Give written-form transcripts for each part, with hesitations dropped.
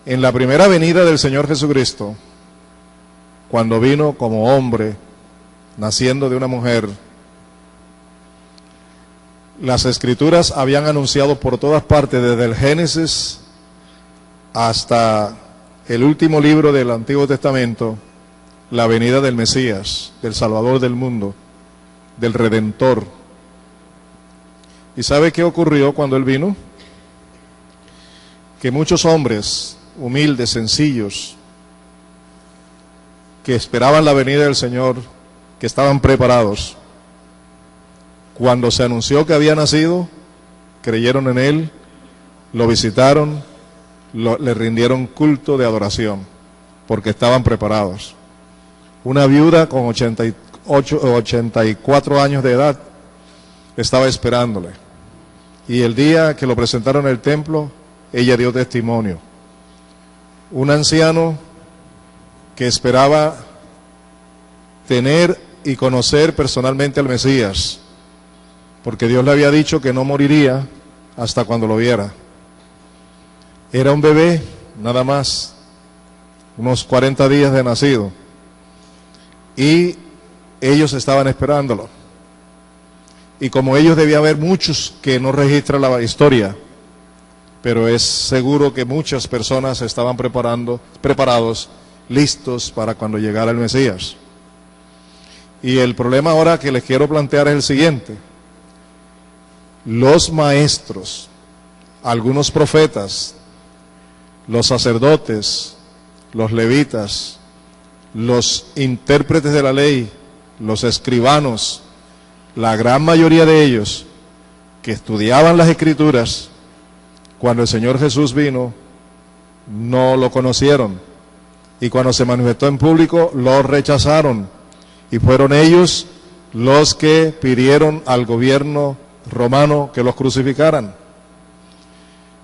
En la primera venida del Señor Jesucristo, cuando vino como hombre, naciendo de una mujer, las Escrituras habían anunciado por todas partes, desde el Génesis hasta el último libro del Antiguo Testamento, la venida del Mesías, del Salvador del mundo, del Redentor. ¿Y sabe qué ocurrió cuando Él vino? Que muchos hombres humildes, sencillos, que esperaban la venida del Señor, que estaban preparados, cuando se anunció que había nacido, creyeron en Él, lo visitaron, le rindieron culto de adoración, porque estaban preparados. Una viuda con 84 años de edad estaba esperándole. Y el día que lo presentaron en el templo, ella dio testimonio. Un anciano que esperaba tener y conocer personalmente al Mesías, porque Dios le había dicho que no moriría hasta cuando lo viera. Era un bebé, nada más, unos 40 días de nacido, y ellos estaban esperándolo. Y como ellos, debía haber muchos que no registran la historia, pero es seguro que muchas personas estaban preparados, listos para cuando llegara el Mesías. Y el problema ahora que les quiero plantear es el siguiente. Los maestros, algunos profetas, los sacerdotes, los levitas, los intérpretes de la ley, los escribanos, la gran mayoría de ellos que estudiaban las Escrituras, cuando el Señor Jesús vino, no lo conocieron. Y cuando se manifestó en público, lo rechazaron. Y fueron ellos los que pidieron al gobierno romano que los crucificaran.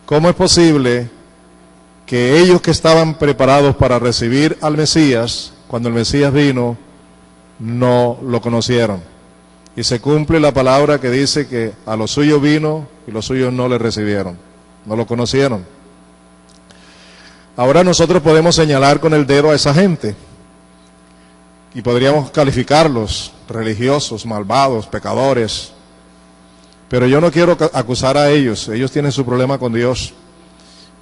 ¿Cómo es posible que ellos que estaban preparados para recibir al Mesías, cuando el Mesías vino, no lo conocieron? Y se cumple la palabra que dice que a los suyos vino y los suyos no le recibieron, no lo conocieron. Ahora nosotros podemos señalar con el dedo a esa gente y podríamos calificarlos religiosos, malvados, pecadores. Pero yo no quiero acusar a ellos, ellos tienen su problema con Dios.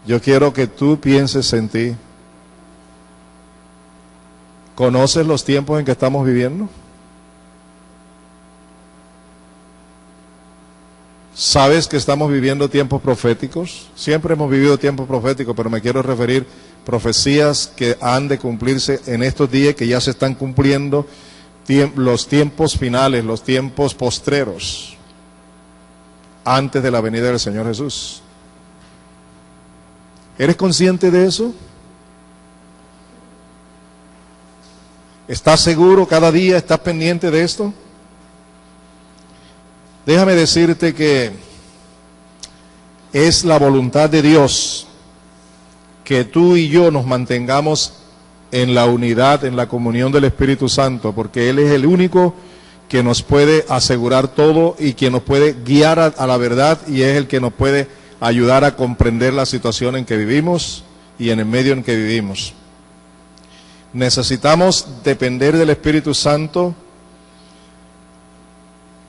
Yo quiero que tú pienses en ti. ¿Conoces los tiempos en que estamos viviendo? ¿Sabes que estamos viviendo tiempos proféticos? Siempre hemos vivido tiempos proféticos, pero me quiero referir a profecías que han de cumplirse en estos días, que ya se están cumpliendo, los tiempos finales, los tiempos postreros, antes de la venida del Señor Jesús. ¿Eres consciente de eso? ¿Estás seguro cada día? ¿Estás pendiente de esto? Déjame decirte que es la voluntad de Dios que tú y yo nos mantengamos en la unidad, en la comunión del Espíritu Santo, porque Él es el único que nos puede asegurar todo y que nos puede guiar a la verdad, y es el que nos puede ayudar a comprender la situación en que vivimos y en el medio en que vivimos. Necesitamos depender del Espíritu Santo,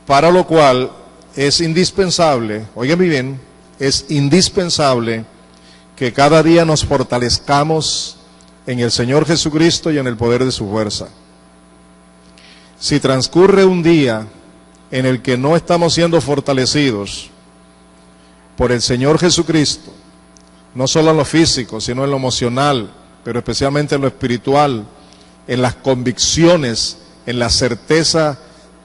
para lo cual es indispensable, óigame bien, es indispensable que cada día nos fortalezcamos en el Señor Jesucristo y en el poder de su fuerza. Si transcurre un día en el que no estamos siendo fortalecidos por el Señor Jesucristo, no solo en lo físico, sino en lo emocional, pero especialmente en lo espiritual, en las convicciones, en la certeza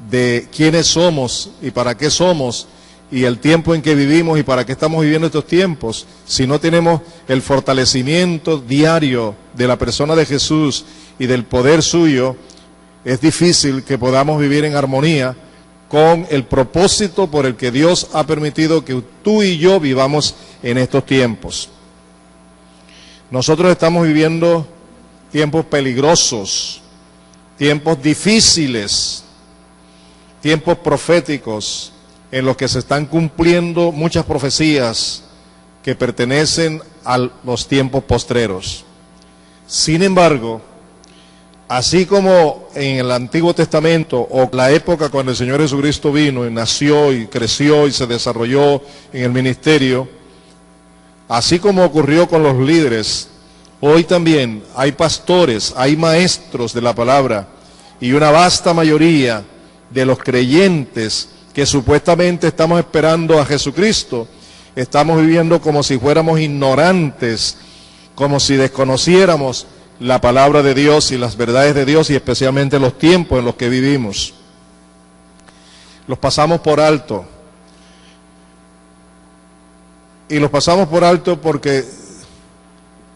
de quiénes somos y para qué somos, y el tiempo en que vivimos y para qué estamos viviendo estos tiempos, si no tenemos el fortalecimiento diario de la persona de Jesús y del poder suyo, es difícil que podamos vivir en armonía con el propósito por el que Dios ha permitido que tú y yo vivamos en estos tiempos. Nosotros estamos viviendo tiempos peligrosos, tiempos difíciles, tiempos proféticos en los que se están cumpliendo muchas profecías que pertenecen a los tiempos postreros. Sin embargo, así como en el Antiguo Testamento o la época cuando el Señor Jesucristo vino y nació y creció y se desarrolló en el ministerio, así como ocurrió con los líderes, hoy también hay pastores, hay maestros de la palabra y una vasta mayoría de los creyentes que supuestamente estamos esperando a Jesucristo, estamos viviendo como si fuéramos ignorantes, como si desconociéramos la palabra de Dios y las verdades de Dios y especialmente los tiempos en los que vivimos. Los pasamos por alto. Y los pasamos por alto porque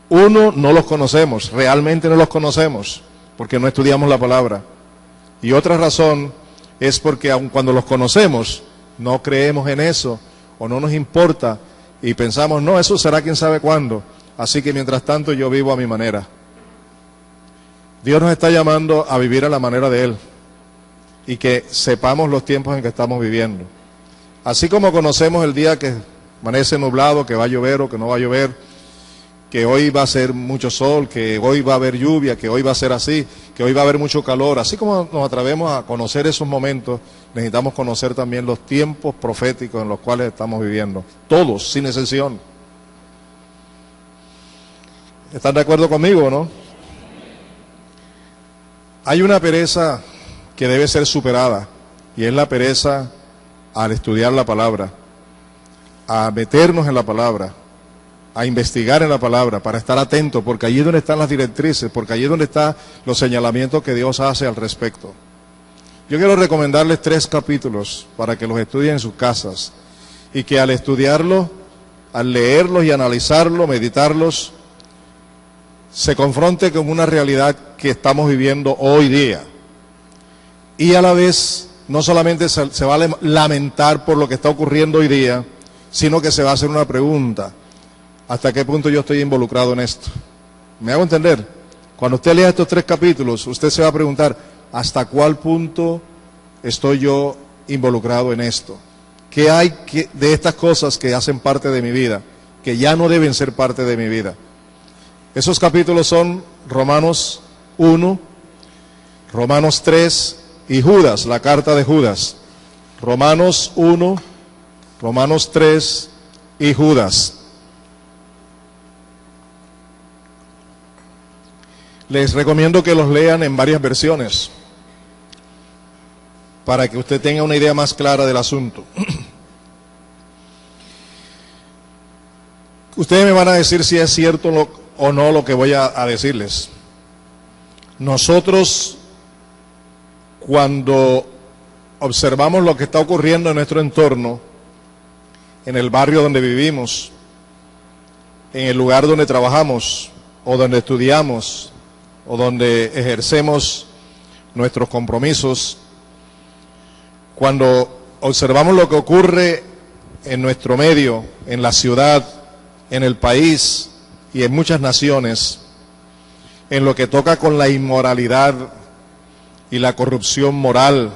uno, no los conocemos, realmente no los conocemos, porque no estudiamos la palabra. Y otra razón es porque aun cuando los conocemos, no creemos en eso o no nos importa y pensamos, no, eso será quién sabe cuándo. Así que mientras tanto yo vivo a mi manera. Dios nos está llamando a vivir a la manera de Él y que sepamos los tiempos en que estamos viviendo. Así como conocemos el día que amanece nublado, que va a llover o que no va a llover, que hoy va a ser mucho sol, que hoy va a haber lluvia, que hoy va a ser así, que hoy va a haber mucho calor. Así como nos atrevemos a conocer esos momentos, necesitamos conocer también los tiempos proféticos en los cuales estamos viviendo. Todos, sin excepción. ¿Están de acuerdo conmigo o no? Hay una pereza que debe ser superada, y es la pereza al estudiar la palabra, a meternos en la palabra, a investigar en la palabra, para estar atentos, porque allí es donde están las directrices, porque allí es donde están los señalamientos que Dios hace al respecto. Yo quiero recomendarles 3 capítulos para que los estudien en sus casas, y que al estudiarlos, al leerlos y analizarlos, meditarlos, se confronte con una realidad que estamos viviendo hoy día. Y a la vez, no solamente se va a lamentar por lo que está ocurriendo hoy día, sino que se va a hacer una pregunta: ¿hasta qué punto yo estoy involucrado en esto? ¿Me hago entender? Cuando usted lea estos 3 capítulos, usted se va a preguntar, ¿hasta cuál punto estoy yo involucrado en esto? ¿Qué hay de estas cosas que hacen parte de mi vida, que ya no deben ser parte de mi vida? Esos capítulos son Romanos 1, Romanos 3 y Judas, la carta de Judas. Romanos 1, Romanos 3 y Judas. Les recomiendo que los lean en varias versiones para que usted tenga una idea más clara del asunto. Ustedes me van a decir si es cierto o no lo que voy a decirles. Nosotros, cuando observamos lo que está ocurriendo en nuestro entorno, en el barrio donde vivimos, en el lugar donde trabajamos, o donde estudiamos, o donde ejercemos nuestros compromisos, cuando observamos lo que ocurre en nuestro medio, en la ciudad, en el país y en muchas naciones, en lo que toca con la inmoralidad y la corrupción moral,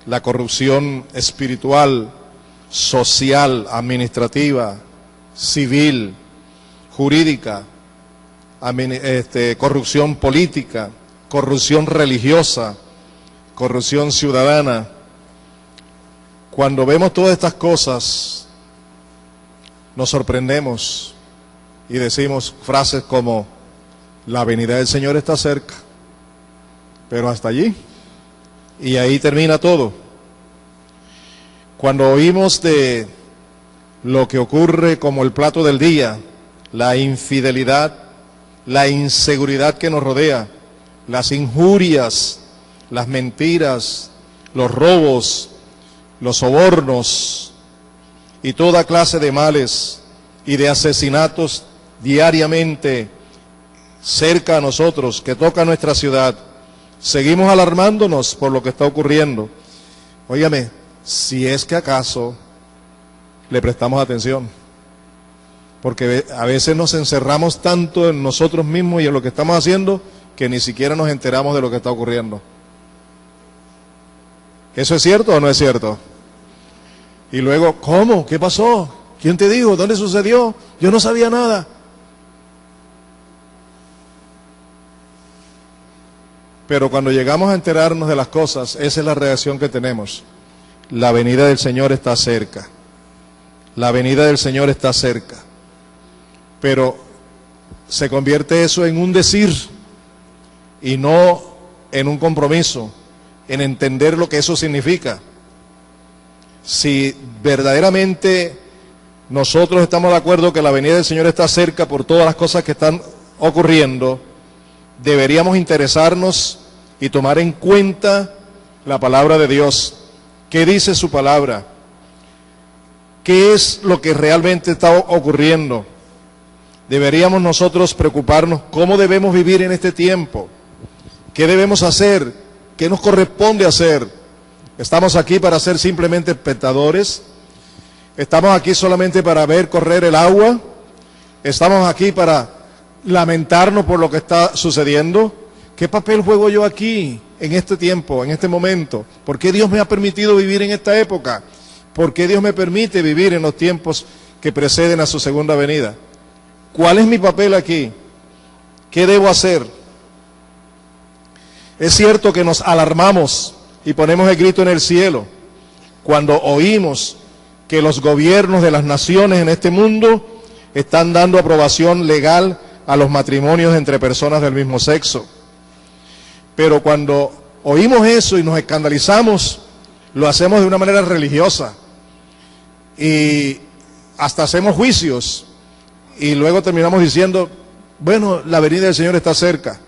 la corrupción espiritual, social, administrativa, civil, jurídica, corrupción política, corrupción religiosa, corrupción ciudadana. Cuando vemos todas estas cosas, nos sorprendemos y decimos frases como: la venida del Señor está cerca, pero hasta allí, y ahí termina todo. Cuando oímos de lo que ocurre como el plato del día, la infidelidad, la inseguridad que nos rodea, las injurias, las mentiras, los robos, los sobornos y toda clase de males y de asesinatos diariamente cerca a nosotros, que toca nuestra ciudad, seguimos alarmándonos por lo que está ocurriendo. Óigame, si es que acaso le prestamos atención, porque a veces nos encerramos tanto en nosotros mismos y en lo que estamos haciendo que ni siquiera nos enteramos de lo que está ocurriendo. ¿Eso es cierto o no es cierto? Y luego, ¿cómo? ¿Qué pasó? ¿Quién te dijo? ¿Dónde sucedió? Yo no sabía nada. Pero cuando llegamos a enterarnos de las cosas, esa es la reacción que tenemos. La venida del Señor está cerca. La venida del Señor está cerca. Pero se convierte eso en un decir y no en un compromiso, en entender lo que eso significa. Si verdaderamente nosotros estamos de acuerdo que la venida del Señor está cerca por todas las cosas que están ocurriendo, deberíamos interesarnos y tomar en cuenta la palabra de Dios. ¿Qué dice su palabra? ¿Qué es lo que realmente está ocurriendo? Deberíamos nosotros preocuparnos cómo debemos vivir en este tiempo. ¿Qué debemos hacer? ¿Qué nos corresponde hacer? ¿Estamos aquí para ser simplemente espectadores? ¿Estamos aquí solamente para ver correr el agua? ¿Estamos aquí para lamentarnos por lo que está sucediendo? ¿Qué papel juego yo aquí, en este tiempo, en este momento? ¿Por qué Dios me ha permitido vivir en esta época? ¿Por qué Dios me permite vivir en los tiempos que preceden a su segunda venida? ¿Cuál es mi papel aquí? ¿Qué debo hacer? Es cierto que nos alarmamos y ponemos el grito en el cielo cuando oímos que los gobiernos de las naciones en este mundo están dando aprobación legal a los matrimonios entre personas del mismo sexo. Pero cuando oímos eso y nos escandalizamos, lo hacemos de una manera religiosa y hasta hacemos juicios y luego terminamos diciendo, bueno, la venida del Señor está cerca.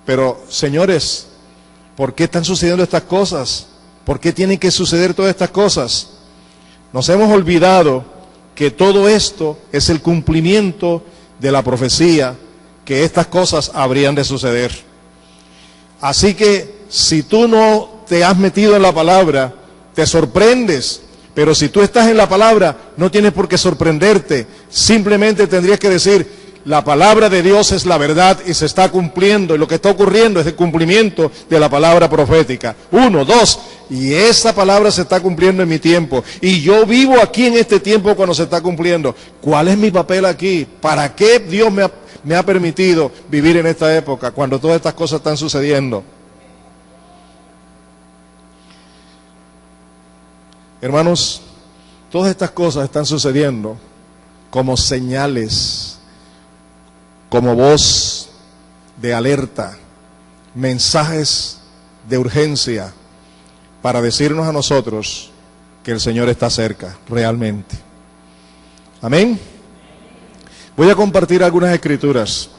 Pero, señores, ¿por qué están sucediendo estas cosas? ¿Por qué tienen que suceder todas estas cosas? Nos hemos olvidado que todo esto es el cumplimiento de la profecía, que estas cosas habrían de suceder. Así que, si tú no te has metido en la palabra, te sorprendes. Pero si tú estás en la palabra, no tienes por qué sorprenderte. Simplemente tendrías que decir, la palabra de Dios es la verdad y se está cumpliendo. Y lo que está ocurriendo es el cumplimiento de la palabra profética. 1, 2, y esa palabra se está cumpliendo en mi tiempo. Y yo vivo aquí en este tiempo cuando se está cumpliendo. ¿Cuál es mi papel aquí? ¿Para qué Dios me ha permitido vivir en esta época cuando todas estas cosas están sucediendo? Hermanos, todas estas cosas están sucediendo como señales, como voz de alerta, mensajes de urgencia para decirnos a nosotros que el Señor está cerca, realmente. Amén. Voy a compartir algunas escrituras.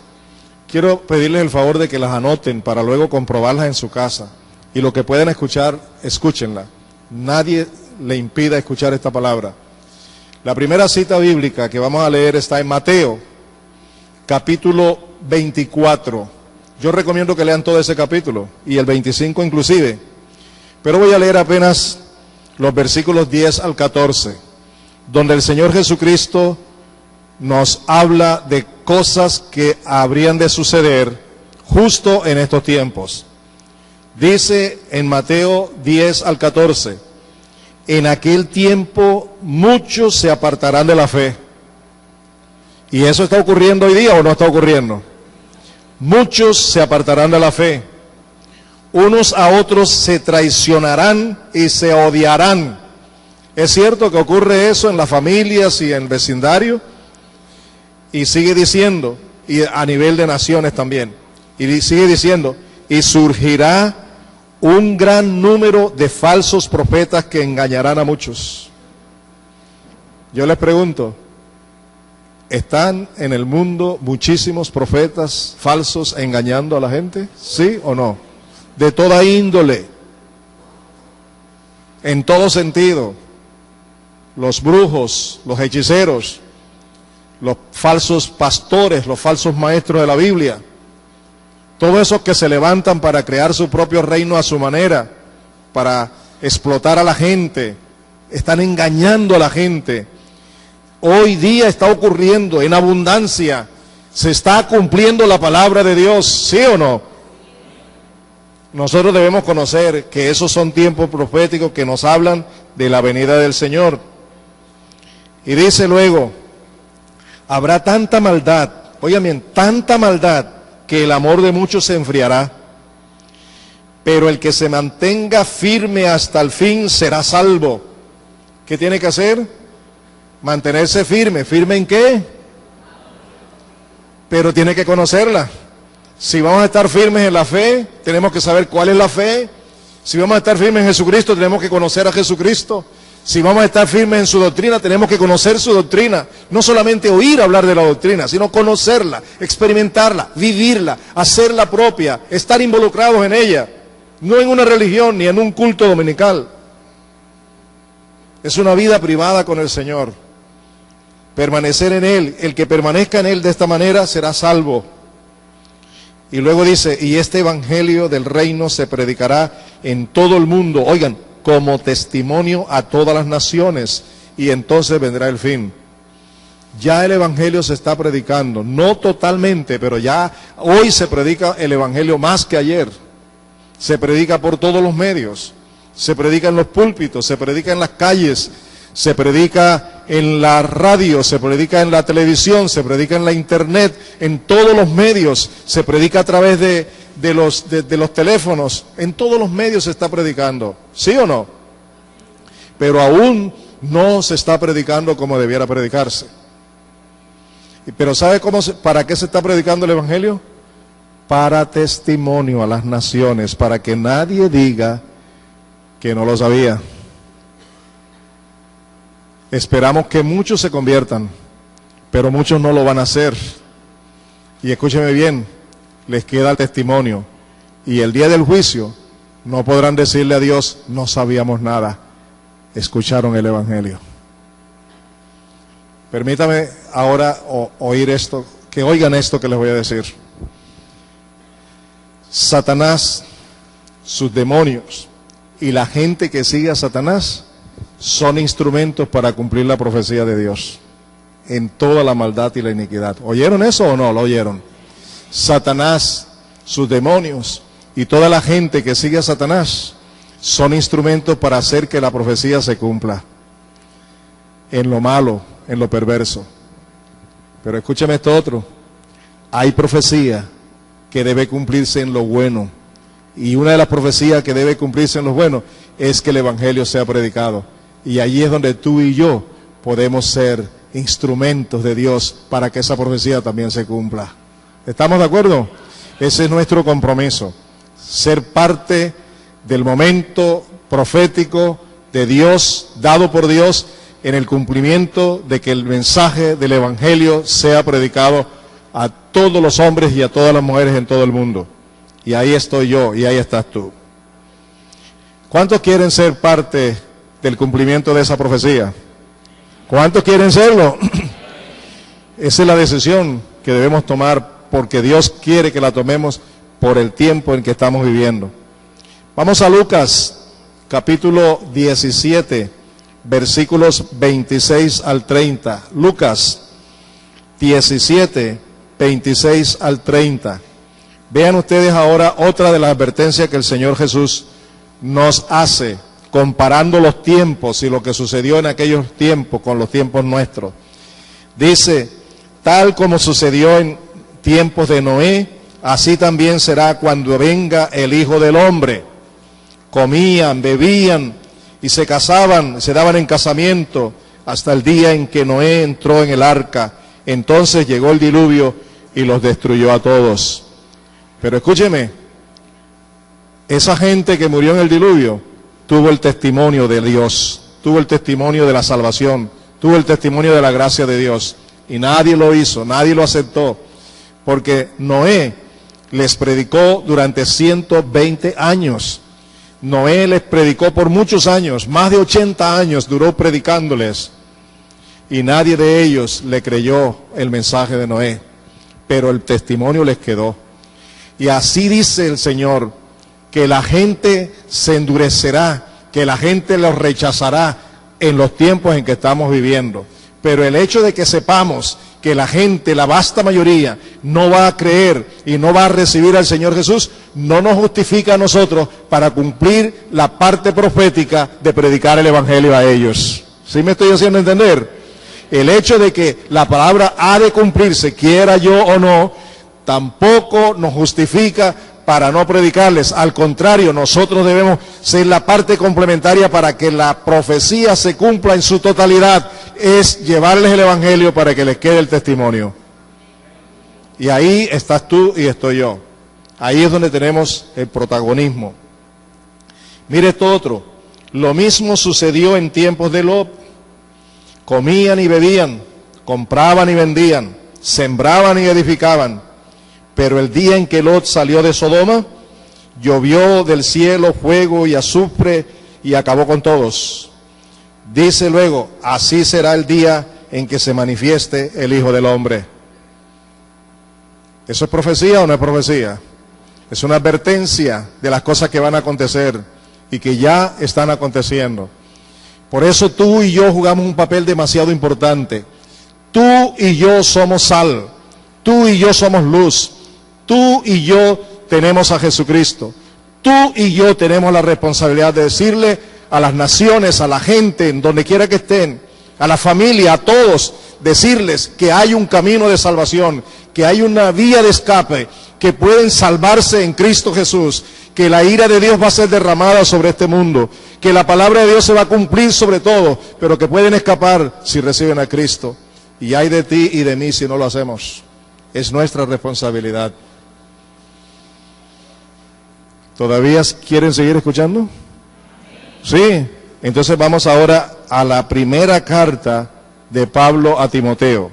Quiero pedirles el favor de que las anoten para luego comprobarlas en su casa. Y lo que puedan escuchar, escúchenla. Nadie le impida escuchar esta palabra. La primera cita bíblica que vamos a leer está en Mateo, capítulo 24. Yo recomiendo que lean todo ese capítulo, y el 25 inclusive. Pero voy a leer apenas los versículos 10 al 14, donde el Señor Jesucristo nos habla de cosas que habrían de suceder justo en estos tiempos. Dice en Mateo 10 al 14, en aquel tiempo muchos se apartarán de la fe. ¿Y eso está ocurriendo hoy día o no está ocurriendo? Muchos se apartarán de la fe. Unos a otros se traicionarán y se odiarán. ¿Es cierto que ocurre eso en las familias y en el vecindario? Y sigue diciendo, y a nivel de naciones también, y sigue diciendo, y surgirá un gran número de falsos profetas que engañarán a muchos. Yo les pregunto, ¿están en el mundo muchísimos profetas falsos engañando a la gente? ¿Sí o no? De toda índole, en todo sentido. Los brujos, los hechiceros, los falsos pastores, los falsos maestros de la Biblia, todos esos que se levantan para crear su propio reino a su manera, para explotar a la gente, están engañando a la gente. Hoy día está ocurriendo en abundancia, se está cumpliendo la palabra de Dios, ¿sí o no? Nosotros debemos conocer que esos son tiempos proféticos que nos hablan de la venida del Señor. Y dice luego, habrá tanta maldad, oigan bien, tanta maldad que el amor de muchos se enfriará. Pero el que se mantenga firme hasta el fin será salvo. ¿Qué tiene que hacer? Mantenerse firme. ¿Firme en qué? Pero tiene que conocerla. Si vamos a estar firmes en la fe, tenemos que saber cuál es la fe. Si vamos a estar firmes en Jesucristo, tenemos que conocer a Jesucristo. Si vamos a estar firmes en su doctrina, tenemos que conocer su doctrina. No solamente oír hablar de la doctrina, sino conocerla, experimentarla, vivirla, hacerla propia, estar involucrados en ella. No en una religión ni en un culto dominical. Es una vida privada con el Señor. Permanecer en Él. El que permanezca en Él de esta manera será salvo. Y luego dice, y este evangelio del reino se predicará en todo el mundo, oigan, como testimonio a todas las naciones, y entonces vendrá el fin. Ya el evangelio se está predicando, no totalmente, pero ya hoy se predica el evangelio más que ayer. Se predica por todos los medios, se predica en los púlpitos, se predica en las calles, se predica en la radio, se predica en la televisión, se predica en la internet, en todos los medios, se predica a través de los teléfonos, en todos los medios se está predicando, ¿sí o no? Pero aún no se está predicando como debiera predicarse. Pero ¿sabe para qué se está predicando el evangelio? Para testimonio a las naciones, para que nadie diga que no lo sabía. Esperamos que muchos se conviertan, pero muchos no lo van a hacer. Y escúcheme bien, les queda el testimonio. Y el día del juicio no podrán decirle a Dios, no sabíamos nada. Escucharon el evangelio. Permítame ahora oír esto, que oigan esto que les voy a decir. Satanás, sus demonios y la gente que sigue a Satanás son instrumentos para cumplir la profecía de Dios en toda la maldad y la iniquidad. ¿Oyeron eso o no? ¿Lo oyeron? Satanás, sus demonios y toda la gente que sigue a Satanás son instrumentos para hacer que la profecía se cumpla en lo malo, en lo perverso. Pero escúchame esto otro, hay profecía que debe cumplirse en lo bueno, y una de las profecías que debe cumplirse en lo bueno es que el evangelio sea predicado, y allí es donde tú y yo podemos ser instrumentos de Dios para que esa profecía también se cumpla. ¿Estamos de acuerdo? Ese es nuestro compromiso, ser parte del momento profético de Dios, dado por Dios, en el cumplimiento de que el mensaje del evangelio sea predicado a todos los hombres y a todas las mujeres en todo el mundo. Y ahí estoy yo y ahí estás tú. ¿Cuántos quieren ser parte del cumplimiento de esa profecía? ¿Cuántos quieren serlo? Esa es la decisión que debemos tomar, porque Dios quiere que la tomemos por el tiempo en que estamos viviendo. Vamos a Lucas, capítulo 17, versículos 26 al 30. Lucas 17, 26 al 30. Vean ustedes ahora otra de las advertencias que el Señor Jesús nos hace, comparando los tiempos y lo que sucedió en aquellos tiempos con los tiempos nuestros. Dice, tal como sucedió en tiempos de Noé, así también será cuando venga el Hijo del Hombre. Comían, bebían y se casaban, se daban en casamiento hasta el día en que Noé entró en el arca. Entonces llegó el diluvio y los destruyó a todos. Pero escúcheme, esa gente que murió en el diluvio tuvo el testimonio de Dios, tuvo el testimonio de la salvación, tuvo el testimonio de la gracia de Dios. Y nadie lo hizo, nadie lo aceptó, porque Noé les predicó durante 120 años. Noé les predicó por muchos años, más de 80 años duró predicándoles. Y nadie de ellos le creyó el mensaje de Noé, pero el testimonio les quedó. Y así dice el Señor, que la gente se endurecerá, que la gente los rechazará en los tiempos en que estamos viviendo. Pero el hecho de que sepamos que la gente, la vasta mayoría, no va a creer y no va a recibir al Señor Jesús, no nos justifica a nosotros para cumplir la parte profética de predicar el Evangelio a ellos. ¿Sí me estoy haciendo entender? el hecho de que la palabra ha de cumplirse, quiera yo o no, tampoco nos justifica para no predicarles. Al contrario, nosotros debemos ser la parte complementaria para que la profecía se cumpla en su totalidad. Es llevarles el evangelio para que les quede el testimonio. Y ahí estás tú y estoy yo. Ahí es donde tenemos el protagonismo. Mire esto otro. Lo mismo sucedió en tiempos de Lot. Comían y bebían, compraban y vendían, sembraban y edificaban. Pero el día en que Lot salió de Sodoma, llovió del cielo fuego y azufre y acabó con todos. Dice luego, así será el día en que se manifieste el Hijo del Hombre. ¿Eso es profecía o no es profecía? Es una advertencia de las cosas que van a acontecer y que ya están aconteciendo. Por eso tú y yo jugamos un papel demasiado importante. Tú y yo somos sal, tú y yo somos luz, tú y yo tenemos a Jesucristo. Tú y yo tenemos la responsabilidad de decirle a las naciones, a la gente, en donde quiera que estén, a la familia, a todos, decirles que hay un camino de salvación, que hay una vía de escape, que pueden salvarse en Cristo Jesús, que la ira de Dios va a ser derramada sobre este mundo, que la palabra de Dios se va a cumplir sobre todo, pero que pueden escapar si reciben a Cristo. Y hay de ti y de mí si no lo hacemos. Es nuestra responsabilidad. ¿Todavía quieren seguir escuchando? Sí. Entonces vamos ahora a la primera carta de Pablo a Timoteo.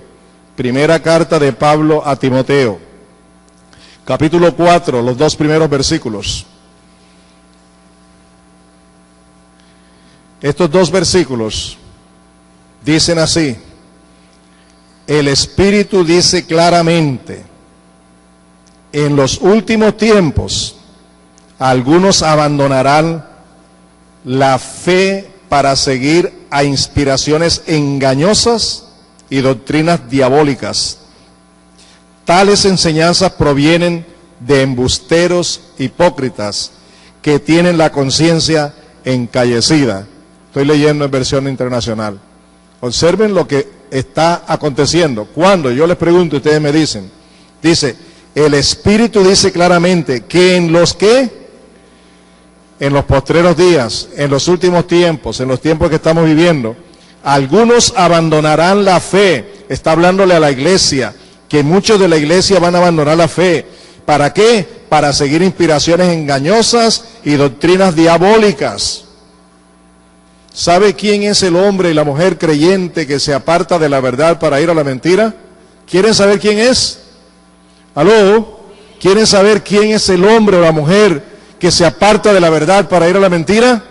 Primera carta de Pablo a Timoteo. Capítulo 4, los 2 primeros versículos. Estos 2 versículos dicen así: el Espíritu dice claramente, en los últimos tiempos, algunos abandonarán la fe para seguir a inspiraciones engañosas y doctrinas diabólicas. Tales enseñanzas provienen de embusteros hipócritas que tienen la conciencia encallecida. Estoy leyendo en versión internacional. Observen lo que está aconteciendo. Cuando yo les pregunto, ustedes me dicen. Dice, el Espíritu dice claramente que en los postreros días, en los últimos tiempos, en los tiempos que estamos viviendo, algunos abandonarán la fe. Está hablándole a la iglesia, que muchos de la iglesia van a abandonar la fe. ¿Para qué? Para seguir inspiraciones engañosas y doctrinas diabólicas. ¿Sabe quién es el hombre y la mujer creyente que se aparta de la verdad para ir a la mentira? ¿Quieren saber quién es? ¿Aló? ¿Quieren saber quién es el hombre o la mujer que se aparta de la verdad para ir a la mentira?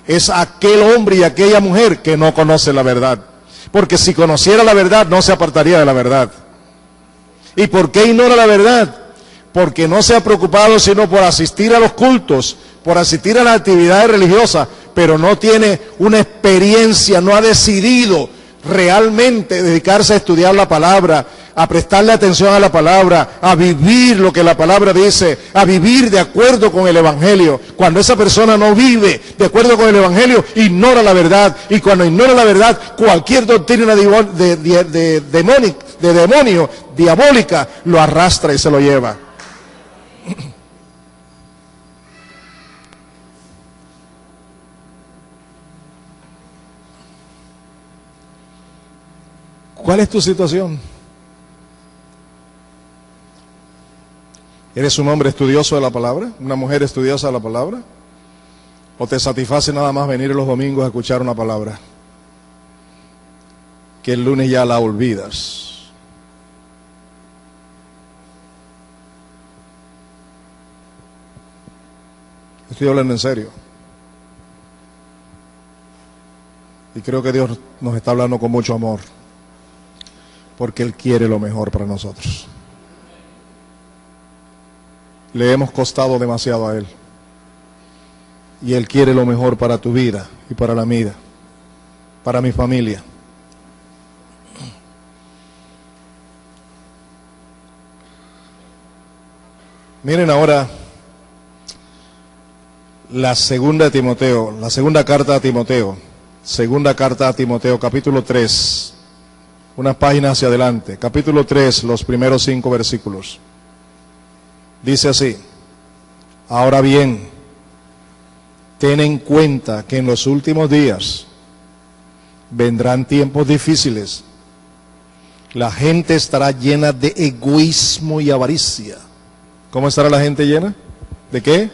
Es aquel hombre y aquella mujer que no conoce la verdad. Porque si conociera la verdad, no se apartaría de la verdad. ¿Y por qué ignora la verdad? Porque no se ha preocupado sino por asistir a los cultos, por asistir a las actividades religiosas, pero no tiene una experiencia, no ha decidido realmente dedicarse a estudiar la palabra, a prestarle atención a la palabra, a vivir lo que la palabra dice, a vivir de acuerdo con el Evangelio. Cuando esa persona no vive de acuerdo con el Evangelio, ignora la verdad, y cuando ignora la verdad, cualquier doctrina de demonio, diabólica, lo arrastra y se lo lleva. ¿Cuál es tu situación? ¿Eres un hombre estudioso de la palabra? ¿Una mujer estudiosa de la palabra? ¿O te satisface nada más venir los domingos a escuchar una palabra que el lunes ya la olvidas? Estoy hablando en serio. Y creo que Dios nos está hablando con mucho amor, porque Él quiere lo mejor para nosotros. Le hemos costado demasiado a Él. Y Él quiere lo mejor para tu vida y para la mía, para mi familia. Miren ahora la segunda de Timoteo, la segunda carta a Timoteo. Segunda carta a Timoteo, capítulo 3. unas páginas hacia adelante, capítulo 3, los primeros 5 versículos. Dice así: ahora bien, ten en cuenta que en los últimos días vendrán tiempos difíciles. La gente estará llena de egoísmo y avaricia. ¿Cómo estará la gente llena? ¿De qué?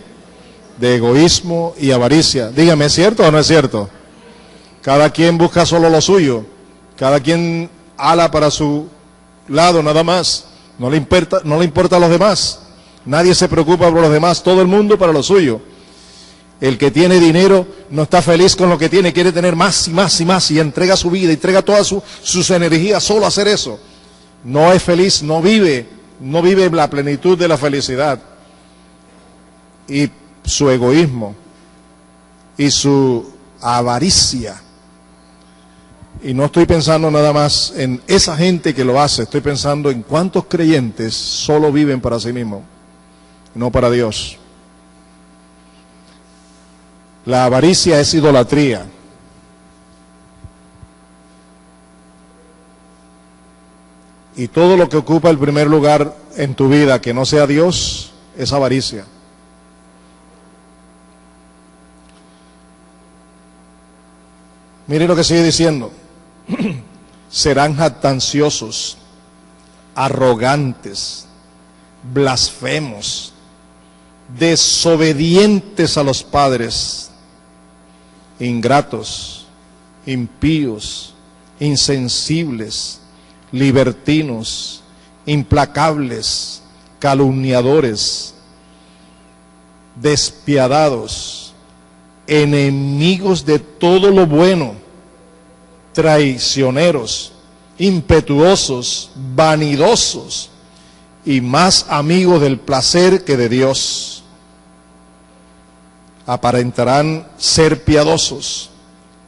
De egoísmo y avaricia. Dígame, ¿es cierto o no es cierto? Cada quien busca solo lo suyo. Cada quien ala para su lado nada más. No le importa a los demás. Nadie se preocupa por los demás. Todo el mundo para lo suyo. El que tiene dinero no está feliz con lo que tiene, quiere tener más y más y más, y entrega su vida, entrega todas sus energías solo a hacer eso. No es feliz, no vive la plenitud de la felicidad. Y su egoísmo y su avaricia. Y no estoy pensando nada más en esa gente que lo hace, estoy pensando en cuántos creyentes solo viven para sí mismos, no para Dios. La avaricia es idolatría. Y todo lo que ocupa el primer lugar en tu vida que no sea Dios es avaricia. Mire lo que sigue diciendo. Serán jactanciosos, arrogantes, blasfemos, desobedientes a los padres, ingratos, impíos, insensibles, libertinos, implacables, calumniadores, despiadados, enemigos de todo lo bueno, traicioneros, impetuosos, vanidosos y más amigos del placer que de Dios. Aparentarán ser piadosos,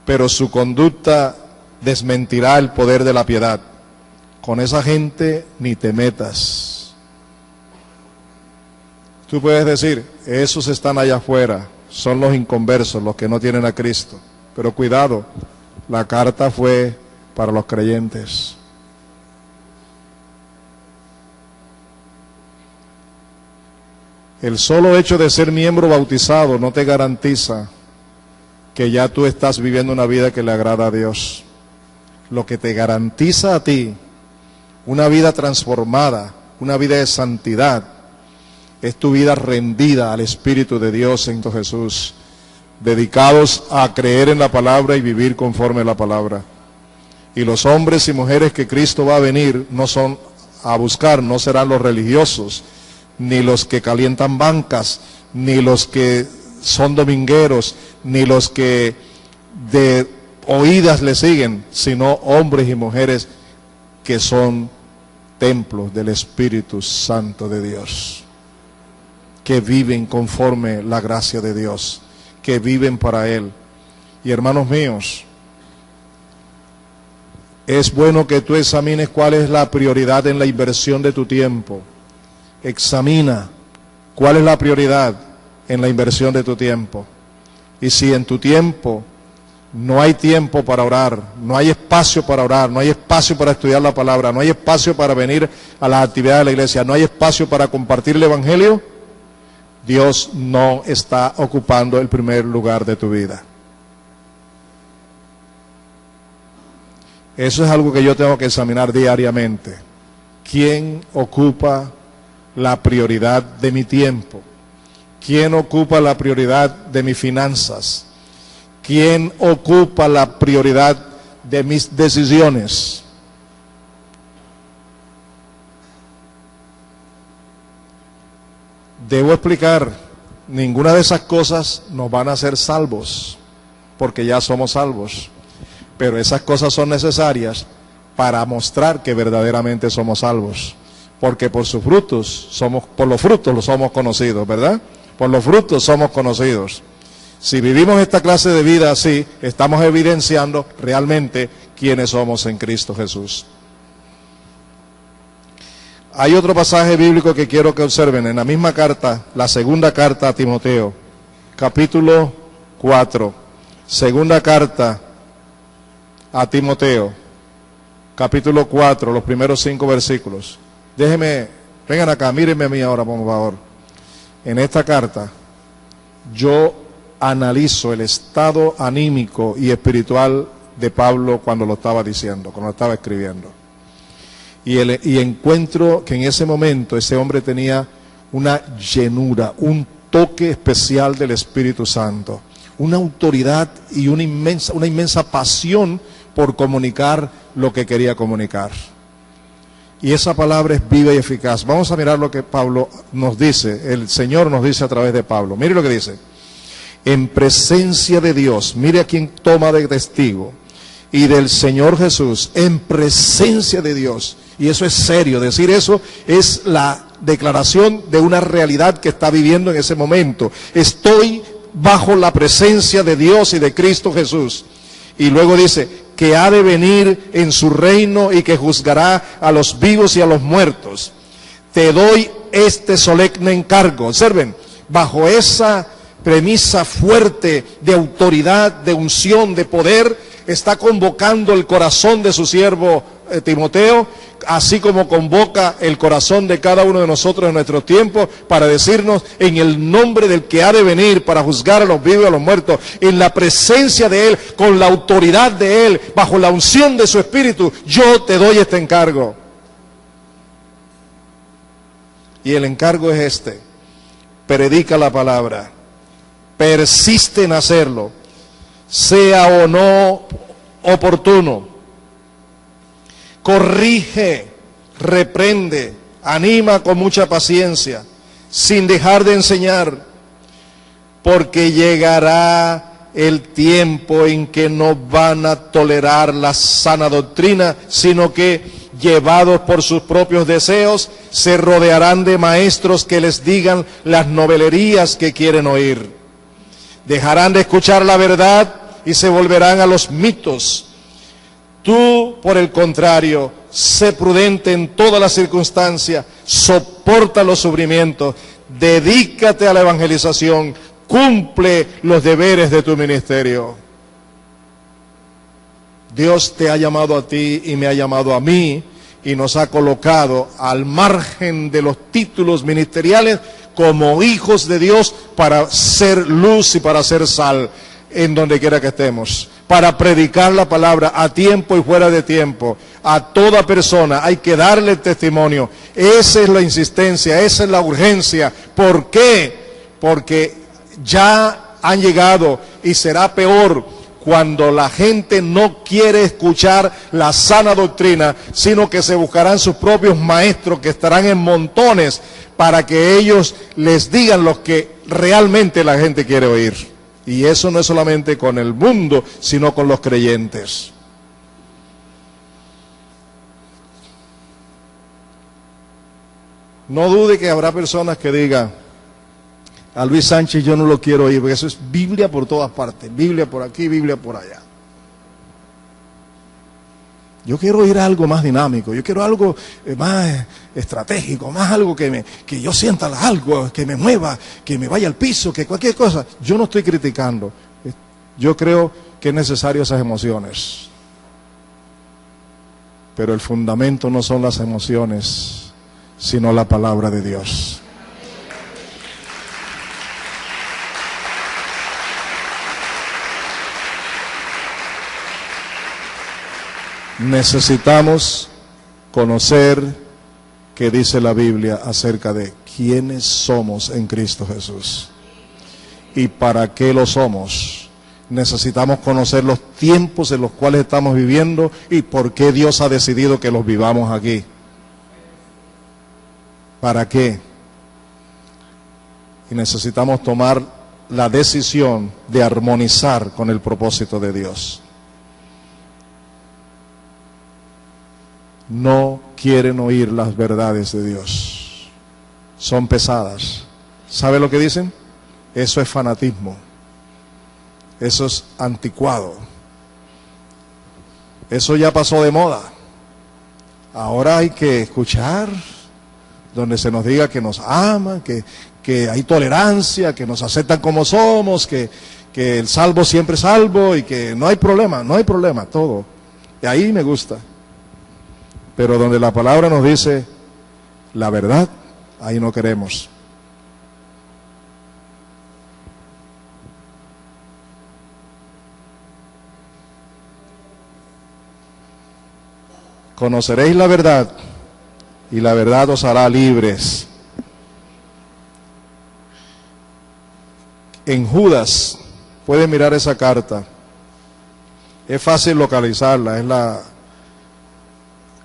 pero su conducta desmentirá el poder de la piedad. Con esa gente ni te metas. Tú puedes decir, esos están allá afuera, son los inconversos, los que no tienen a Cristo. Pero cuidado, la carta fue para los creyentes. El solo hecho de ser miembro bautizado no te garantiza que ya tú estás viviendo una vida que le agrada a Dios. Lo que te garantiza a ti una vida transformada, una vida de santidad, es tu vida rendida al Espíritu de Dios en Jesús, dedicados a creer en la palabra y vivir conforme a la palabra. Y los hombres y mujeres que Cristo va a venir no son a buscar, no serán los religiosos, ni los que calientan bancas, ni los que son domingueros, ni los que de oídas le siguen, sino hombres y mujeres que son templos del Espíritu Santo de Dios, que viven conforme la gracia de Dios, que viven para Él. Y hermanos míos, es bueno que tú examines cuál es la prioridad en la inversión de tu tiempo. Examina cuál es la prioridad en la inversión de tu tiempo. Y si en tu tiempo no hay tiempo para orar, no hay espacio para orar, no hay espacio para estudiar la palabra, no hay espacio para venir a las actividades de la iglesia, no hay espacio para compartir el Evangelio, Dios no está ocupando el primer lugar de tu vida. Eso es algo que yo tengo que examinar diariamente. ¿Quién ocupa la prioridad de mi tiempo? ¿Quién ocupa la prioridad de mis finanzas? ¿Quién ocupa la prioridad de mis decisiones? Debo explicar, ninguna de esas cosas nos van a hacer salvos, porque ya somos salvos. Pero esas cosas son necesarias para mostrar que verdaderamente somos salvos. Porque por sus frutos por los frutos los somos conocidos, ¿verdad? Por los frutos somos conocidos. Si vivimos esta clase de vida así, estamos evidenciando realmente quiénes somos en Cristo Jesús. Hay otro pasaje bíblico que quiero que observen en la misma carta, la segunda carta a Timoteo, capítulo 4, segunda carta a Timoteo. capítulo 4, los primeros 5 versículos. Vengan acá, mírenme a mí ahora, por favor. En esta carta, yo analizo el estado anímico y espiritual de Pablo cuando lo estaba diciendo, cuando lo estaba escribiendo. Y encuentro que en ese momento ese hombre tenía una llenura, un toque especial del Espíritu Santo, una autoridad y una inmensa pasión por comunicar lo que quería comunicar. Y esa palabra es viva y eficaz. Vamos a mirar lo que Pablo nos dice, el Señor nos dice a través de Pablo. Mire lo que dice. En presencia de Dios, mire a quien toma de testigo, y del Señor Jesús, en presencia de Dios. Y eso es serio, decir eso es la declaración de una realidad que está viviendo en ese momento. Estoy bajo la presencia de Dios y de Cristo Jesús. Y luego dice, que ha de venir en su reino y que juzgará a los vivos y a los muertos. Te doy este solemne encargo. Observen, bajo esa premisa fuerte de autoridad, de unción, de poder, está convocando el corazón de su siervo Timoteo, así como convoca el corazón de cada uno de nosotros en nuestros tiempos, para decirnos, en el nombre del que ha de venir para juzgar a los vivos y a los muertos, en la presencia de Él, con la autoridad de Él, bajo la unción de su Espíritu, yo te doy este encargo. Y el encargo es este: predica la palabra, persiste en hacerlo, sea o no oportuno, corrige, reprende, anima con mucha paciencia, sin dejar de enseñar, porque llegará el tiempo en que no van a tolerar la sana doctrina, sino que, llevados por sus propios deseos, se rodearán de maestros que les digan las novelerías que quieren oír. Dejarán de escuchar la verdad y se volverán a los mitos. Tú, por el contrario, sé prudente en todas las circunstancias, soporta los sufrimientos, dedícate a la evangelización, cumple los deberes de tu ministerio. Dios te ha llamado a ti y me ha llamado a mí y nos ha colocado al margen de los títulos ministeriales como hijos de Dios para ser luz y para ser sal en donde quiera que estemos, para predicar la palabra a tiempo y fuera de tiempo, a toda persona. Hay que darle testimonio. Esa es la insistencia, esa es la urgencia. ¿Por qué? Porque ya han llegado y será peor cuando la gente no quiere escuchar la sana doctrina, sino que se buscarán sus propios maestros que estarán en montones para que ellos les digan lo que realmente la gente quiere oír. Y eso no es solamente con el mundo, sino con los creyentes. No dude que habrá personas que digan, a Luis Sánchez yo no lo quiero oír, porque eso es Biblia por todas partes, Biblia por aquí, Biblia por allá. Yo quiero oír algo más dinámico, yo quiero algo más estratégico, más algo que yo sienta algo, que me mueva, que me vaya al piso, que cualquier cosa. Yo no estoy criticando, yo creo que es necesario esas emociones. Pero el fundamento no son las emociones, sino la palabra de Dios. Necesitamos conocer qué dice la Biblia acerca de quiénes somos en Cristo Jesús y para qué lo somos. Necesitamos conocer los tiempos en los cuales estamos viviendo y por qué Dios ha decidido que los vivamos aquí. ¿Para qué? Y necesitamos tomar la decisión de armonizar con el propósito de Dios. No quieren oír las verdades de Dios. Son pesadas. ¿Sabe lo que dicen? Eso es fanatismo. Eso es anticuado. Eso ya pasó de moda. Ahora hay que escuchar donde se nos diga que nos aman, que hay tolerancia, que nos aceptan como somos, que el salvo siempre es salvo y que no hay problema, todo. Y ahí me gusta. Pero donde la palabra nos dice la verdad, ahí no queremos. Conoceréis la verdad y la verdad os hará libres. En Judas, pueden mirar esa carta. Es fácil localizarla, es la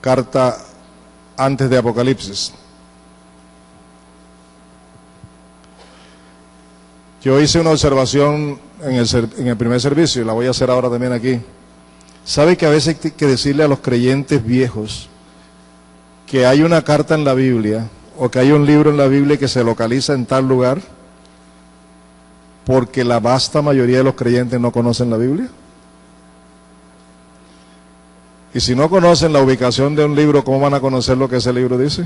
carta antes de Apocalipsis. Yo hice una observación en el primer servicio y la voy a hacer ahora también aquí. ¿Sabe que a veces hay que decirle a los creyentes viejos que hay una carta en la Biblia o que hay un libro en la Biblia que se localiza en tal lugar? Porque la vasta mayoría de los creyentes no conocen la Biblia. Y si no conocen la ubicación de un libro, ¿cómo van a conocer lo que ese libro dice?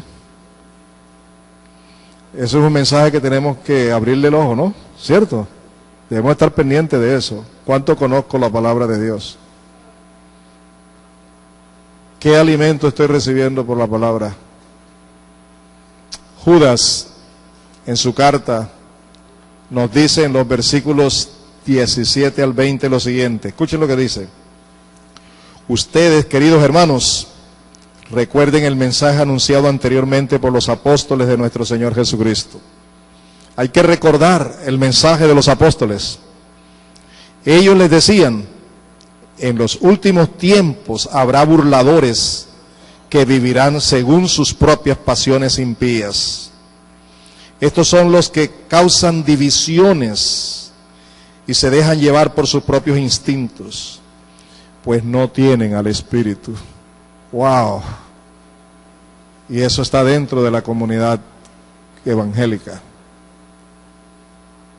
Eso es un mensaje que tenemos que abrirle el ojo, ¿no? ¿Cierto? Debemos estar pendientes de eso. ¿Cuánto conozco la palabra de Dios? ¿Qué alimento estoy recibiendo por la palabra? Judas, en su carta, nos dice en los versículos 17 al 20 lo siguiente. Escuchen lo que dice. Ustedes, queridos hermanos, recuerden el mensaje anunciado anteriormente por los apóstoles de nuestro Señor Jesucristo. Hay que recordar el mensaje de los apóstoles. Ellos les decían: en los últimos tiempos habrá burladores que vivirán según sus propias pasiones impías. Estos son los que causan divisiones y se dejan llevar por sus propios instintos, pues no tienen al Espíritu. ¡Wow! Y eso está dentro de la comunidad evangélica,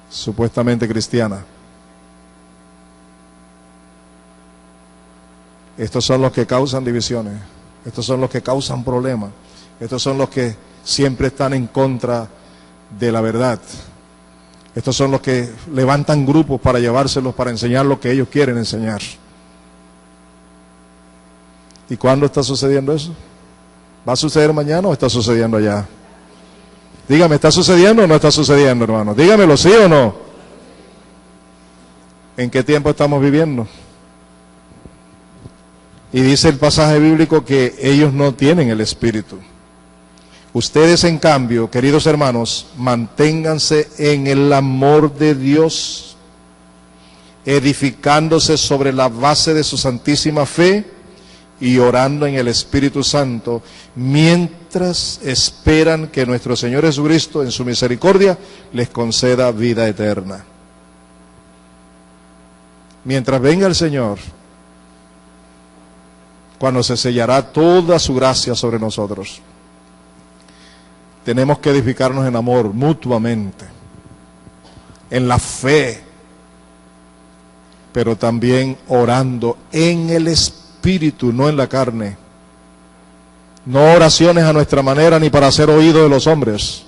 supuestamente cristiana. Estos son los que causan divisiones, estos son los que causan problemas, estos son los que siempre están en contra de la verdad. Estos son los que levantan grupos para llevárselos, para enseñar lo que ellos quieren enseñar. ¿Y cuándo está sucediendo eso? ¿Va a suceder mañana o está sucediendo ya? Dígame, ¿está sucediendo o no está sucediendo, hermano? Dígamelo, ¿sí o no? ¿En qué tiempo estamos viviendo? Y dice el pasaje bíblico que ellos no tienen el Espíritu. Ustedes, en cambio, queridos hermanos, manténganse en el amor de Dios, edificándose sobre la base de su santísima fe y orando en el Espíritu Santo, mientras esperan que nuestro Señor Jesucristo, en su misericordia, les conceda vida eterna. Mientras venga el Señor, cuando se sellará toda su gracia sobre nosotros, tenemos que edificarnos en amor mutuamente, en la fe, pero también orando en el Espíritu, no en la carne. No oraciones a nuestra manera ni para ser oídos de los hombres,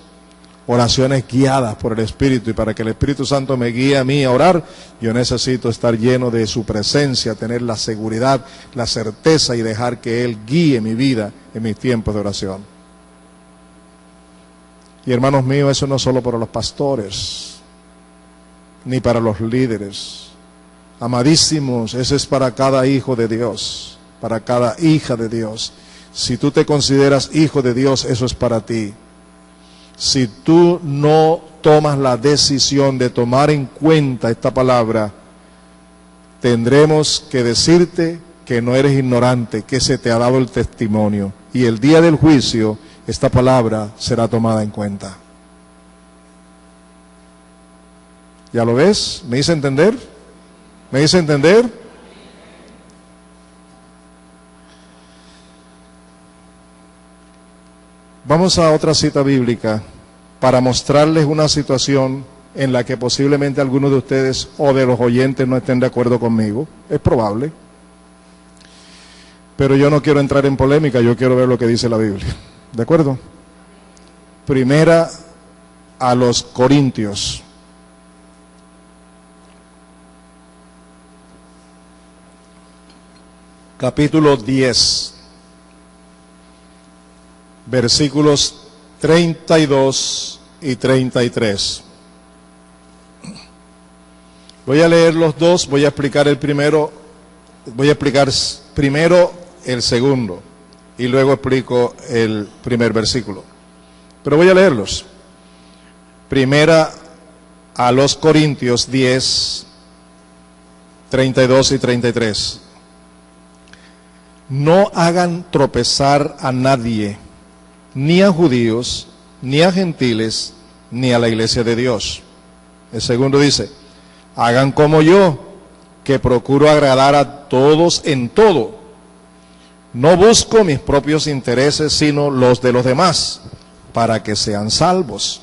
oraciones guiadas por el Espíritu. Y para que el Espíritu Santo me guíe a mí a orar, yo necesito estar lleno de su presencia, tener la seguridad, la certeza y dejar que Él guíe mi vida en mis tiempos de oración. Y hermanos míos, eso no es solo para los pastores, ni para los líderes. Amadísimos, eso es para cada hijo de Dios, para cada hija de Dios. Si tú te consideras hijo de Dios, eso es para ti. Si tú no tomas la decisión de tomar en cuenta esta palabra, tendremos que decirte que no eres ignorante, que se te ha dado el testimonio. Y el día del juicio, esta palabra será tomada en cuenta. ¿Ya lo ves? ¿Me hice entender? ¿Me hice entender? Vamos a otra cita bíblica para mostrarles una situación en la que posiblemente algunos de ustedes o de los oyentes no estén de acuerdo conmigo. Es probable. Pero yo no quiero entrar en polémica, yo quiero ver lo que dice la Biblia. ¿De acuerdo? Primera a los Corintios. Capítulo 10. versículos 32 y 33. Voy a leer los dos, voy a explicar el primero, voy a explicar primero el segundo y luego explico el primer versículo. Pero voy a leerlos. Primera a los Corintios 10, 32 y 33. No hagan tropezar a nadie, ni a judíos, ni a gentiles, ni a la iglesia de Dios. El segundo dice, hagan como yo, que procuro agradar a todos en todo. No busco mis propios intereses, sino los de los demás, para que sean salvos.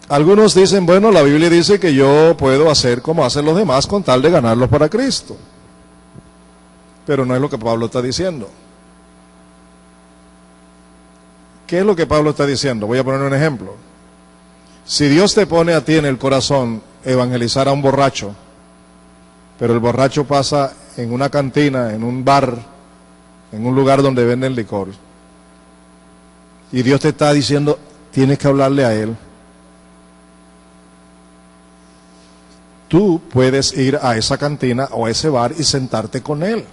Algunos dicen, bueno, la Biblia dice que yo puedo hacer como hacen los demás con tal de ganarlos para Cristo. Pero no es lo que Pablo está diciendo. ¿Qué es lo que Pablo está diciendo? Voy a poner un ejemplo. Si Dios te pone a ti en el corazón evangelizar a un borracho, pero el borracho pasa en una cantina, en un bar, en un lugar donde venden licor, y Dios te está diciendo, tienes que hablarle a él, tú puedes ir a esa cantina o a ese bar y sentarte con él,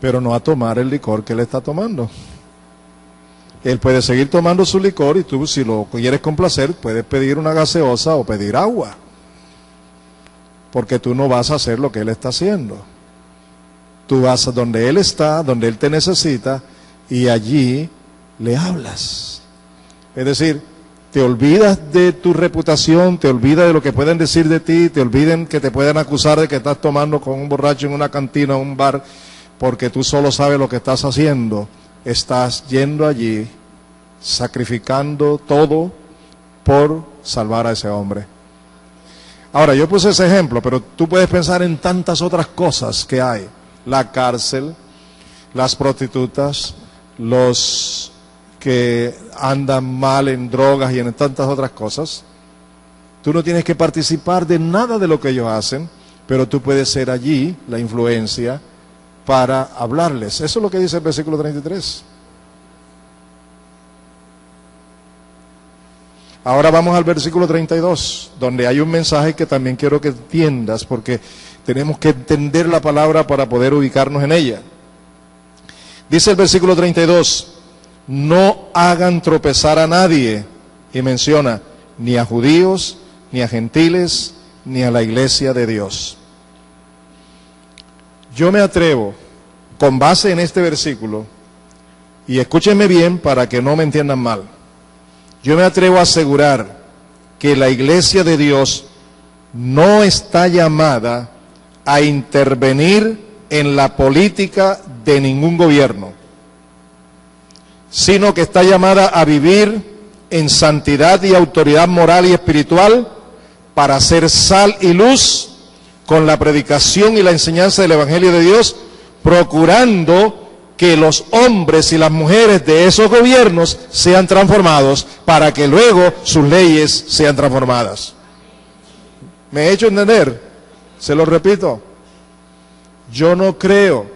pero no a tomar el licor que él está tomando. Él puede seguir tomando su licor y tú, si lo quieres complacer, puedes pedir una gaseosa o pedir agua, porque tú no vas a hacer lo que él está haciendo. Tú vas a donde él está, donde él te necesita, y allí le hablas. Es decir, te olvidas de tu reputación, te olvidas de lo que pueden decir de ti, te olviden que te pueden acusar de que estás tomando con un borracho en una cantina o un bar, porque tú solo sabes lo que estás haciendo. Estás yendo allí, sacrificando todo por salvar a ese hombre. Ahora, yo puse ese ejemplo, pero tú puedes pensar en tantas otras cosas que hay. La cárcel, las prostitutas, los que andan mal en drogas y en tantas otras cosas. Tú no tienes que participar de nada de lo que ellos hacen, pero tú puedes ser allí la influencia para hablarles. Eso es lo que dice el versículo 33. Ahora vamos al versículo 32, donde hay un mensaje que también quiero que entiendas, porque tenemos que entender la palabra para poder ubicarnos en ella. Dice el versículo 32, no hagan tropezar a nadie, y menciona, ni a judíos, ni a gentiles, ni a la iglesia de Dios. Yo me atrevo, con base en este versículo, y escúchenme bien para que no me entiendan mal, yo me atrevo a asegurar que la iglesia de Dios no está llamada a intervenir en la política de ningún gobierno, sino que está llamada a vivir en santidad y autoridad moral y espiritual para hacer sal y luz con la predicación y la enseñanza del Evangelio de Dios, procurando que los hombres y las mujeres de esos gobiernos sean transformados para que luego sus leyes sean transformadas. ¿Me he hecho entender? Se lo repito. Yo no creo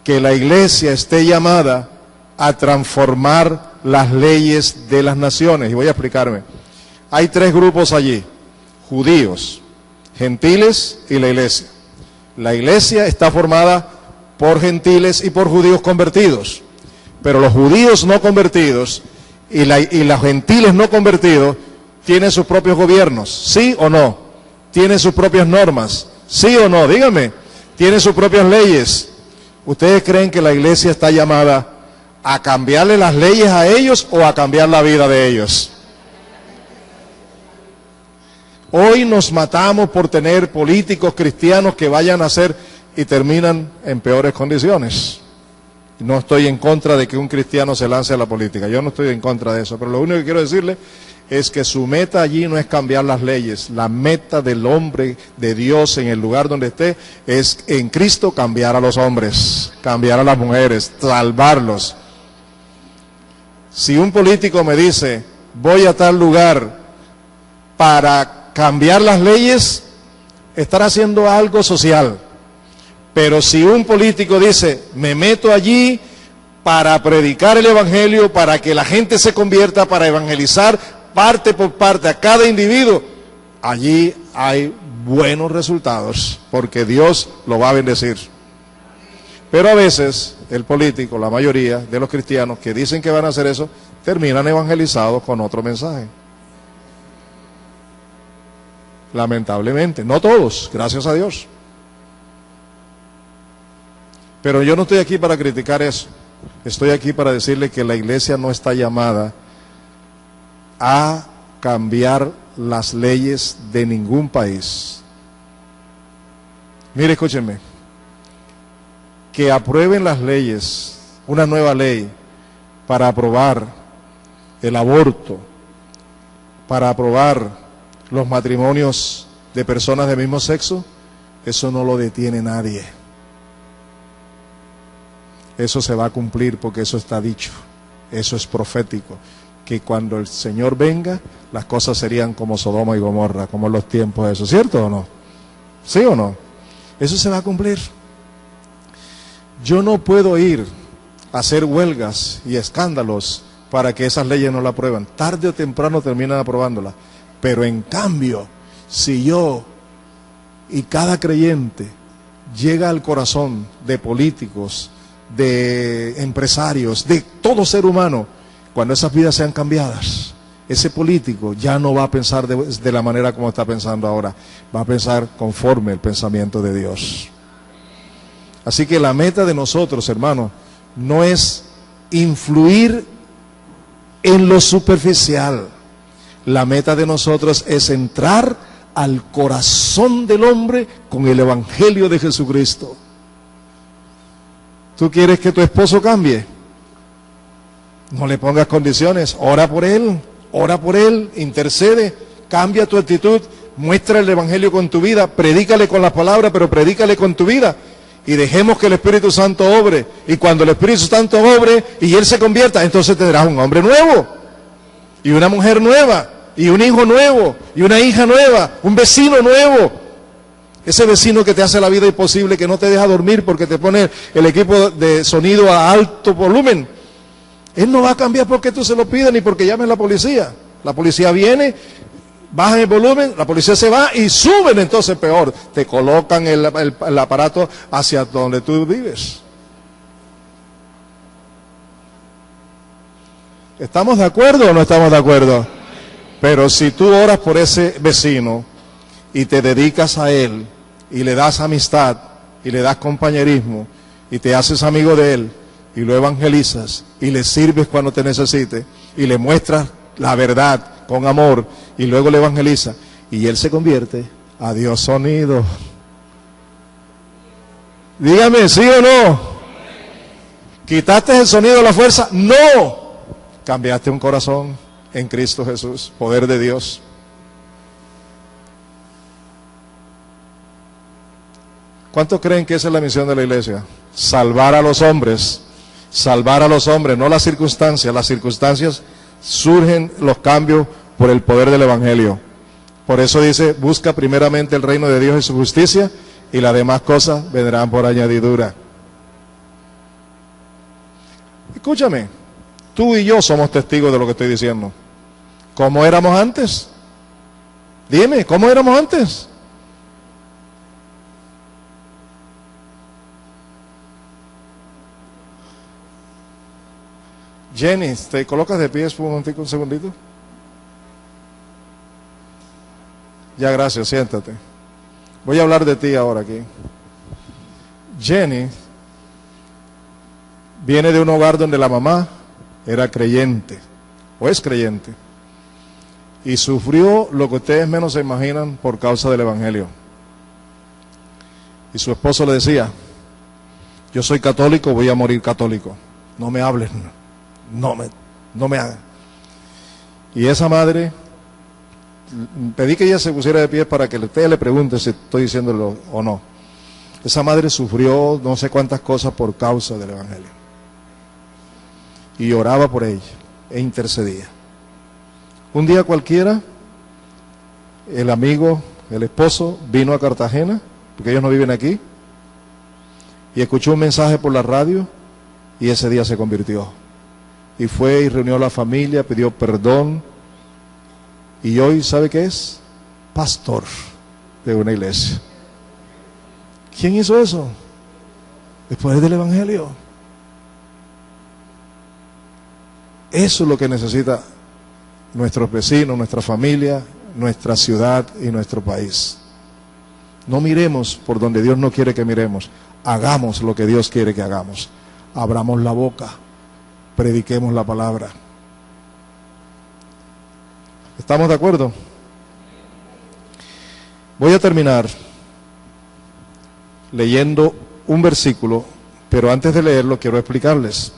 que la iglesia esté llamada a transformar las leyes de las naciones. Y voy a explicarme. Hay tres grupos allí: judíos, gentiles y la iglesia. La iglesia está formada por gentiles y por judíos convertidos, pero los judíos no convertidos y los gentiles no convertidos tienen sus propios gobiernos, ¿sí o no? Tienen sus propias normas, ¿sí o no? Dígame, tienen sus propias leyes. ¿Ustedes creen que la iglesia está llamada a cambiarle las leyes a ellos o a cambiar la vida de ellos? Hoy nos matamos por tener políticos cristianos que vayan a hacer y terminan en peores condiciones. No estoy en contra de que un cristiano se lance a la política, yo no estoy en contra de eso, pero lo único que quiero decirle es que su meta allí no es cambiar las leyes. La meta del hombre de Dios en el lugar donde esté es en Cristo cambiar a los hombres, cambiar a las mujeres, salvarlos. Si un político me dice, voy a tal lugar para cambiar las leyes, estará haciendo algo social, Pero si un político dice, me meto allí para predicar el evangelio, para que la gente se convierta, para evangelizar parte por parte a cada individuo, allí hay buenos resultados, porque Dios lo va a bendecir. Pero a veces el político, la mayoría de los cristianos que dicen que van a hacer eso, terminan evangelizados con otro mensaje. Lamentablemente, no todos, gracias a Dios. Pero yo no estoy aquí para criticar eso. Estoy aquí para decirle que la iglesia no está llamada a cambiar las leyes de ningún país. Mire, escúchenme, que aprueben las leyes, una nueva ley para aprobar el aborto, para aprobar los matrimonios de personas del mismo sexo, eso no lo detiene nadie. Eso se va a cumplir porque eso está dicho, eso es profético, que cuando el Señor venga, las cosas serían como Sodoma y Gomorra, como en los tiempos de eso, ¿cierto o no? ¿Sí o no? Eso se va a cumplir. Yo no puedo ir a hacer huelgas y escándalos para que esas leyes no la aprueban. Tarde o temprano terminan aprobándolas. Pero en cambio, si yo y cada creyente llega al corazón de políticos, de empresarios, de todo ser humano, cuando esas vidas sean cambiadas, ese político ya no va a pensar de la manera como está pensando ahora, va a pensar conforme el pensamiento de Dios. Así que la meta de nosotros, hermanos, no es influir en lo superficial. La meta de nosotros es entrar al corazón del hombre con el evangelio de Jesucristo. ¿Tú quieres que tu esposo cambie? No le pongas condiciones, ora por él, intercede, cambia tu actitud, muestra el evangelio con tu vida, predícale con las palabras, pero predícale con tu vida. Y dejemos que el Espíritu Santo obre. Y cuando el Espíritu Santo obre y él se convierta, entonces tendrás un hombre nuevo, y una mujer nueva, y un hijo nuevo, y una hija nueva, un vecino nuevo. Ese vecino que te hace la vida imposible, que no te deja dormir porque te pone el equipo de sonido a alto volumen. Él no va a cambiar porque tú se lo pidas ni porque llames a la policía. La policía viene, bajan el volumen, la policía se va y suben, entonces peor. Te colocan el aparato hacia donde tú vives. ¿Estamos de acuerdo o no estamos de acuerdo? Pero si tú oras por ese vecino y te dedicas a él y le das amistad y le das compañerismo y te haces amigo de él y lo evangelizas y le sirves cuando te necesite y le muestras la verdad con amor y luego le evangeliza y él se convierte, adiós sonido. Dígame, ¿sí o no? ¿Quitaste el sonido de la fuerza? No. Cambiaste un corazón en Cristo Jesús, poder de Dios. ¿Cuántos creen que esa es la misión de la iglesia? Salvar a los hombres, no las circunstancias. Las circunstancias surgen los cambios por el poder del evangelio. Por eso dice, busca primeramente el reino de Dios y su justicia, y las demás cosas vendrán por añadidura. Escúchame, tú y yo somos testigos de lo que estoy diciendo. ¿Cómo éramos antes? Dime, ¿cómo éramos antes? Jenny, ¿te colocas de pie un segundito? Ya, gracias, siéntate. Voy a hablar de ti ahora aquí. Jenny viene de un hogar donde la mamá era creyente, o es creyente, y sufrió lo que ustedes menos se imaginan por causa del evangelio. Y su esposo le decía, yo soy católico, voy a morir católico, no me hables, no me hagan. Y esa madre, pedí que ella se pusiera de pie para que usted le pregunte si estoy diciéndolo o no. Esa madre sufrió no sé cuántas cosas por causa del evangelio. Y oraba por ella e intercedía. Un día cualquiera, el amigo, el esposo, vino a Cartagena, porque ellos no viven aquí, y escuchó un mensaje por la radio y ese día se convirtió. Y fue y reunió a la familia, pidió perdón y hoy, ¿sabe qué es? Pastor de una iglesia. ¿Quién hizo eso? El poder del Evangelio. Eso es lo que necesita nuestros vecinos, nuestra familia, nuestra ciudad y nuestro país. No miremos por donde Dios no quiere que miremos. Hagamos lo que Dios quiere que hagamos. Abramos la boca. Prediquemos la palabra. ¿Estamos de acuerdo? Voy a terminar leyendo un versículo, pero antes de leerlo quiero explicarles.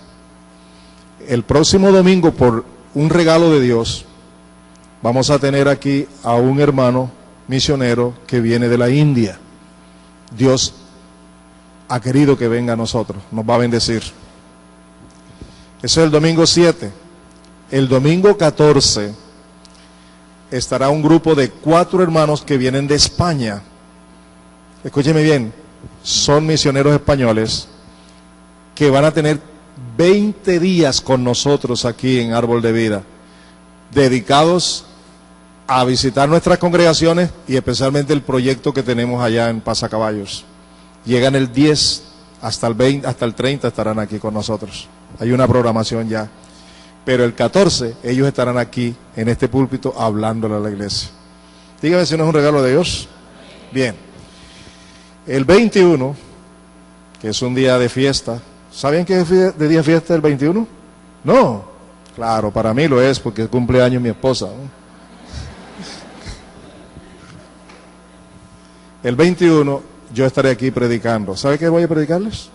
El próximo domingo, por un regalo de Dios, vamos a tener aquí a un hermano misionero que viene de la India. Dios ha querido que venga a nosotros, nos va a bendecir. Eso es el domingo 7. El domingo 14 estará un grupo de 4 hermanos que vienen de España. Escúcheme bien, son misioneros españoles que van a tener 20 días con nosotros aquí en Árbol de Vida, dedicados a visitar nuestras congregaciones y especialmente el proyecto que tenemos allá en Pasacaballos. Llegan el 10 hasta el 20, hasta el 30 estarán aquí con nosotros. Hay una programación ya. Pero el 14 ellos estarán aquí en este púlpito hablándole a la iglesia. Dígame si no es un regalo de Dios. Bien. El 21, que es un día de fiesta. ¿Saben qué es de día de fiesta el 21? No. Claro, para mí lo es porque cumple años mi esposa, ¿no? El 21 yo estaré aquí predicando. ¿Sabe qué voy a predicarles?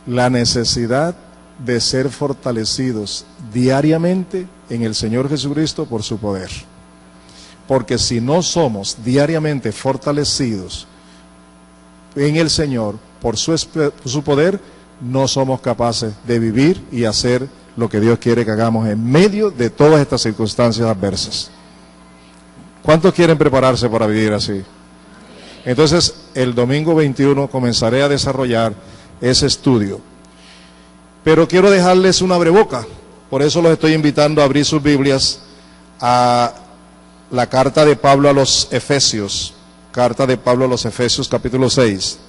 La necesidad de ser fortalecidos diariamente en el Señor Jesucristo por su poder. Porque si no somos diariamente fortalecidos en el Señor por su poder, no somos capaces de vivir y hacer lo que Dios quiere que hagamos en medio de todas estas circunstancias adversas. ¿Cuántos quieren prepararse para vivir así? Entonces, el domingo 21 comenzaré a desarrollar ese estudio. Pero quiero dejarles una abreboca, por eso los estoy invitando a abrir sus Biblias a la carta de Pablo a los Efesios, carta de Pablo a los Efesios capítulo 6.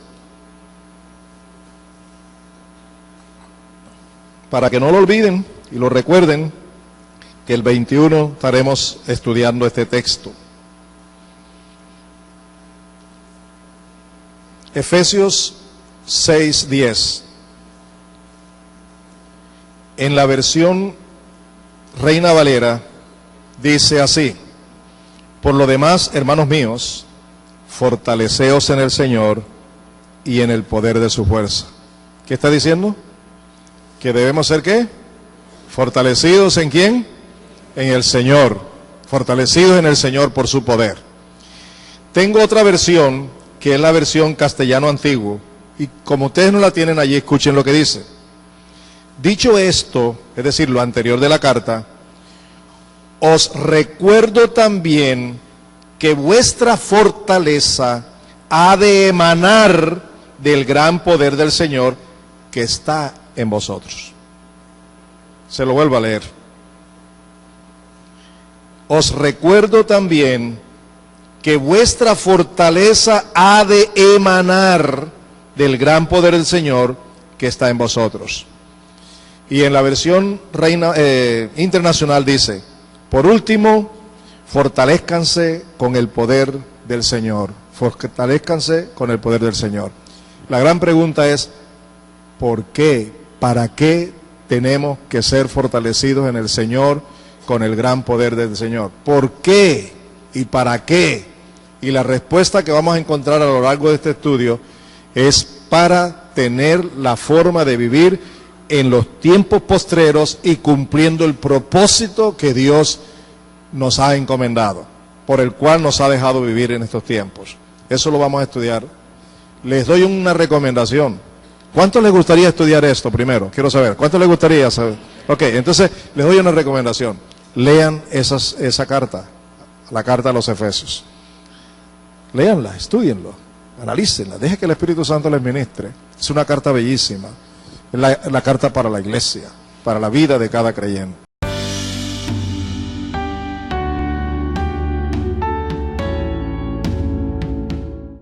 Para que no lo olviden y lo recuerden, que el 21 estaremos estudiando este texto. Efesios 6:10. En la versión Reina Valera dice así: por lo demás, hermanos míos, fortaleceos en el Señor y en el poder de su fuerza. ¿Qué está diciendo? Que debemos ser ¿qué? Fortalecidos ¿en quién? En el Señor. Fortalecidos en el Señor por su poder. Tengo otra versión, que es la versión castellano antiguo, y como ustedes no la tienen allí, escuchen lo que dice. Dicho esto, es decir, lo anterior de la carta, os recuerdo también que vuestra fortaleza ha de emanar del gran poder del Señor que está en vosotros. Se lo vuelvo a leer. Os recuerdo también que vuestra fortaleza ha de emanar del gran poder del Señor que está en vosotros. Y en la versión internacional dice: por último, fortalezcanse con el poder del Señor. Fortalezcanse con el poder del Señor. La gran pregunta es: ¿por qué? ¿Para qué tenemos que ser fortalecidos en el Señor con el gran poder del Señor? ¿Por qué? ¿Y para qué? Y la respuesta que vamos a encontrar a lo largo de este estudio es para tener la forma de vivir en los tiempos postreros y cumpliendo el propósito que Dios nos ha encomendado, por el cual nos ha dejado vivir en estos tiempos. Eso lo vamos a estudiar. Les doy una recomendación. ¿Cuántos les gustaría estudiar esto primero? Quiero saber. ¿Cuántos les gustaría saber? Ok, entonces les doy una recomendación. Lean esa carta, la carta a los Efesios. Léanla, estúdienlo. analícenla, deje que el Espíritu Santo les ministre. Es una carta bellísima, es la carta para la iglesia, para la vida de cada creyente.